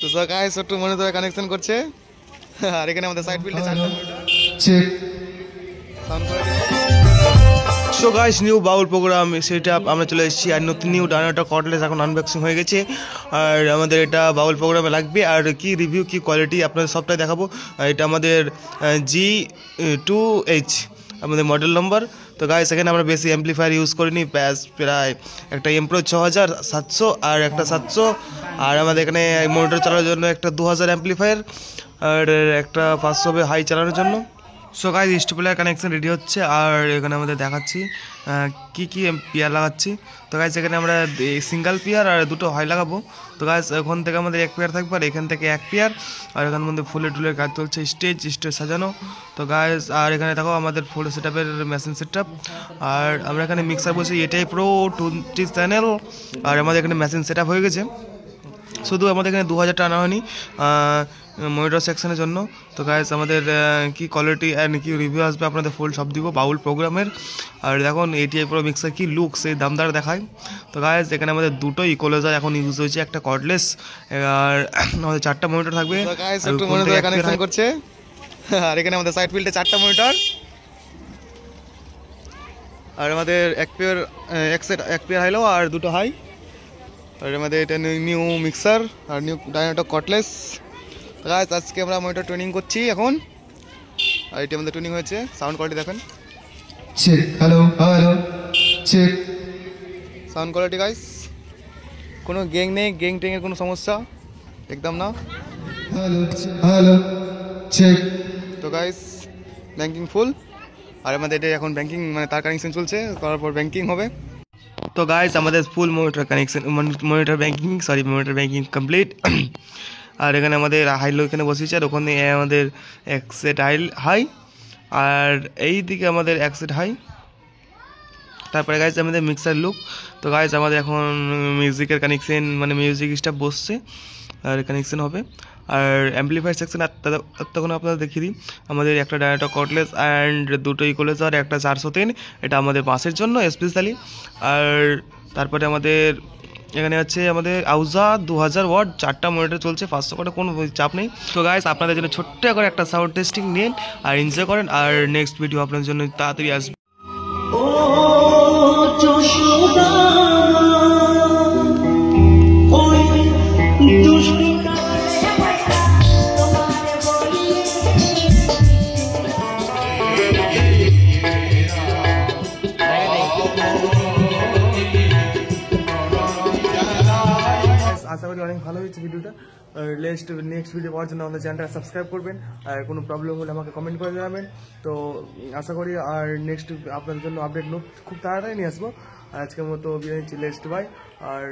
তো গাইস একটু মনে ধরে কানেকশন করছে আর এখানে আমাদের সাইড ফিল্ডে চারটা চেক। সাউন্ড করে সো গাইস নিউ বাউল প্রোগ্রাম সেটা আমরা চলে এসেছি আর নতুন নিউ ডায়নাটা কর্ডলেস এখন আনবক্সিং হয়ে গেছে আর আমাদের এটা বাউল প্রোগ্রামে লাগবে আর কি রিভিউ কি কোয়ালিটি আপনাদের সবটাই দেখাবো। আর এটা আমাদের G2H আমাদের মডেল নম্বর। তো গাইস এখানে আমরা বেশি অ্যাম্পলিফায়ার ইউজ করিনি, প্রায় একটা এমপ্রো 6700 আর একটা 700 আর আমাদের এখানে মনিটর চালানোর জন্য একটা 2000 অ্যাম্পলিফায়ার আর একটা 500 হবে হাই চালানোর জন্য। So guys stapler connection ready হচ্ছে আর এখানে আমাদের দেখাচ্ছি কি কি পিয়ার লাগাচ্ছি। তো গাইস এখানে আমরা সিঙ্গেল পিয়ার আর দুটো হাই লাগাবো। তো গাইস ওখান থেকে আমাদের এক পেয়ার থাকবে আর এখান থেকে এক পেয়ার আর এখানের মধ্যে ফুলের টুলের কাজ চলছে, স্টেজ সাজানো। তো গাইস আর এখানে দেখো আমাদের ফুল সেটআপের মেশিন সেটআপ আর আমরা এখানে মিক্সার বসে এটাই প্রো 20 চ্যানেল আর আমাদের এখানে মেশিন সেটআপ হয়ে গেছে। শুধু আমাদের এখানে 2000 টাকা হয়নি মনিটর সেকশনের জন্য। তো গাইস আমাদের কি কোয়ালিটি অ্যান্ড কি রিভিউ আসবে আপনাদের ফুল সব দিব বাউল প্রোগ্রামের। আর দেখুন এটিআই প্রো মিক্সার কি লুক সেই দামদার দেখায়। তো গাইস এখানে আমাদের দুটো ইকুয়ালাইজার এখন ইউজ হয়েছে, একটা কর্ডলেস আর আমাদের চারটা মনিটর থাকবে। তো গাইস একটু মনে ধরে কানেকশন করছে আর এখানে আমাদের সাইড ফিল্ডে চারটা মনিটর আর আমাদের এক পেয়ার হাইলো আর দুটো হাই আর আমাদের এটা নিউ মিক্সার আর নিউ ডায়নাটো কর্ডলেস। গাইস আজকে আমরা মনিটর টুনিং করছি এখন আর এটা আমাদের টুনিং হয়েছে, সাউন্ড কোয়ালিটি দেখেন। Check. Hello hello check. Sound quality guys কোনো গ্যাং নেই, গ্যাং টেংয়ের কোনো সমস্যা একদম না। Hello hello check. তো গাইস ব্যাংকিং ফুল আর আমাদের এটা এখন ব্যাংকিং মানে তার কানেকশন চলছে, করার পর ব্যাংকিং হবে। তো গাইস আমাদের full monitor connection monitor banking complete আর এখানে আমাদের হাইলো এখানে বসিয়েছে আর ওখানে আমাদের এক সেট হাই আর এই দিকে আমাদের এক সেট হাই। তারপরে গাইস আমাদের মিক্সার লুক। তো গাইস আমাদের এখন মিউজিকের কানেকশন মানে মিউজিক স্টাফ বসছে আর কানেকশন হবে আর অ্যাম্পলিফায়ার সেকশন তখন আপনারা দেখিয়ে দিই। আমাদের একটা ডায়নাটো কর্ডলেস অ্যান্ড দুটো ইকুয়ালাইজার একটা 403 এটা আমাদের বাসের জন্য স্পেশালি। আর তারপরে আমাদের এখানে আছে আমাদের আউজা 2000 ওয়াট চারটা মনিটর চলছে 500 করে, কোনো চাপ নেই। তো গাইস আপনাদের জন্য ছোট্ট করে একটা সাউন্ড টেস্টিং নিন আর এনজয় করেন আর নেক্সট ভিডিও আপনাদের জন্য তাড়াতাড়ি আসবে। আশা করি অনেক ভালো হয়েছে ভিডিওটা। নেক্সট ভিডিও পাওয়ার জন্য আমাদের চ্যানেলটা সাবস্ক্রাইব করবেন আর কোনো প্রবলেম হলে আমাকে কমেন্ট করে জানাবেন। তো আশা করি আর নেক্সট আপনাদের জন্য আপডেট খুব তাড়াতাড়ি নিয়ে আসবো। আজকের মতো বিদায় নিচ্ছি, লেটস বাই আর